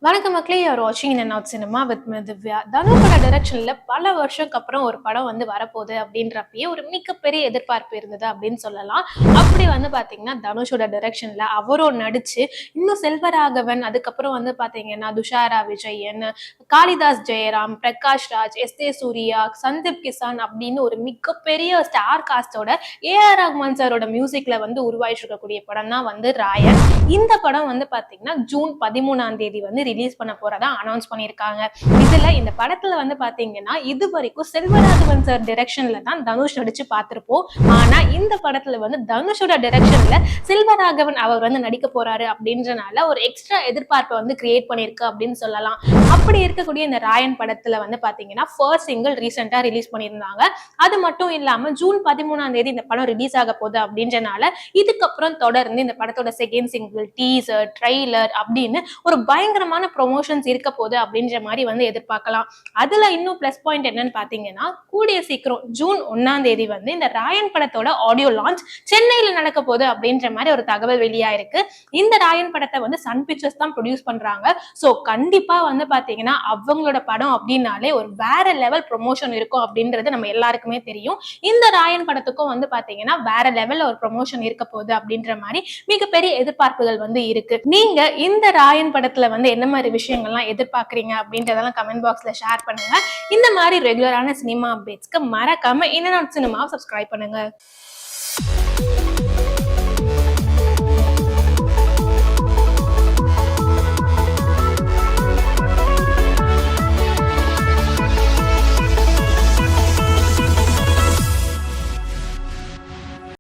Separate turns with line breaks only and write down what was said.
வணக்கம் மக்களே, you are வாட்சிங் in and out cinema with me Divya. தனுஷோட டைரக்ஷன்ல பல வருஷத்துக்கு அப்புறம் ஒரு படம் வரப்போகுது அப்படின்றப்பயே ஒரு மிகப்பெரிய எதிர்பார்ப்பு இருந்தது அப்படின்னு சொல்லலாம். அப்படி பாத்தீங்கன்னா தனுஷோட டைரக்ஷன்ல அவரும் நடிச்சு இன்னும் செல்வராகவன், அதுக்கப்புறம் பாத்தீங்கன்னா துஷாரா விஜயன், காளிதாஸ் ஜெயராம், பிரகாஷ் ராஜ், எஸ் சூர்யா, சந்தீப் கிசான் அப்படின்னு ஒரு மிகப்பெரிய ஸ்டார் காஸ்டோட ஏஆர் ரஹ்மான் சாரோட மியூசிக்ல உருவாயிட்டு இருக்கக்கூடிய படம் தான் ராயன். இந்த படம் பாத்தீங்கன்னா ஜூன் 13 ரிலீஸ் பண்ண போறதா அனௌன்ஸ் பண்ணிருக்காங்க. இதுல இந்த படத்துல பாத்தீங்கன்னா இது வரைக்கும் செல்வராகவன் சார் டைரக்ஷன்ல தான் தனுஷ் நடிச்சு பார்த்திருப்போம். ஆனா இந்த படத்துல தனுஷோட டைரக்ஷன்ல செல்வராகவன் அவர் நடிக்க போறாரு அப்படின்றனால ஒரு எக்ஸ்ட்ரா எதிர்பார்ப்பை கிரியேட் பண்ணிருக்கு அப்படின்னு சொல்லலாம். அப்படி இருக்கக்கூடிய இந்த ராயன் படத்துல பாத்தீங்கன்னா ஃபர்ஸ்ட் சிங்கிள் ரீசெண்டா ரிலீஸ் பண்ணியிருந்தாங்க. அது மட்டும் இல்லாம ஜூன் 13 இந்த படம் ரிலீஸ் ஆக போகுது அப்படின்றனால இதுக்கப்புறம் தொடர்ந்து இந்த படத்தோட செகண்ட் சிங்கிள், டீசர், ட்ரெய்லர் அப்படின்னு ஒரு பயங்கரமான ப்ரொமோஷன்ஸ் இருக்க போகுது அப்படின்ற மாதிரி எதிர்பார்க்கலாம். அதுல இன்னும் பிளஸ் பாயிண்ட் என்னன்னு பாத்தீங்கன்னா, கூடிய சீக்கிரம் ஜூன் 1 இந்த ராயன் படத்தோட ஆடியோ லான்ச் சென்னையில நடக்க போகுது அப்படின்ற மாதிரி ஒரு தகவல் வெளியாயிருக்கு. இந்த ராயன் படத்தை சன் பிக்சர்ஸ் தான் ப்ரொடியூஸ் பண்றாங்க. சோ கண்டிப்பா பாத்தீங்கன்னா அவங்களோட படம் அப்படின்னாலே ஒரு வேற லெவல் ப்ரொமோஷன் இருக்கும் அப்படின்றது நம்ம எல்லாருக்குமே தெரியும். இந்த ராயன் படத்துக்கும் பாத்தீங்கன்னா வேற லெவல்ல ஒரு ப்ரொமோஷன் இருக்க போகுது அப்படின்ற மாதிரி மிகப்பெரிய எதிர்பார்ப்புகள் இருக்கு. நீங்க இந்த ராயன் படத்துல என்ன மாதிரி விஷயங்கள்லாம் எதிர்பார்க்கறீங்க அப்படின்றதெல்லாம் கமெண்ட் பாக்ஸ்ல ஷேர் பண்ணுங்க. இந்த மாதிரி ரெகுலரான சினிமா அப்டேட்ஸ்க்கு மறக்காம இன் அண்ட் அவுட் சினிமாவை சப்ஸ்கிரைப் பண்ணுங்க.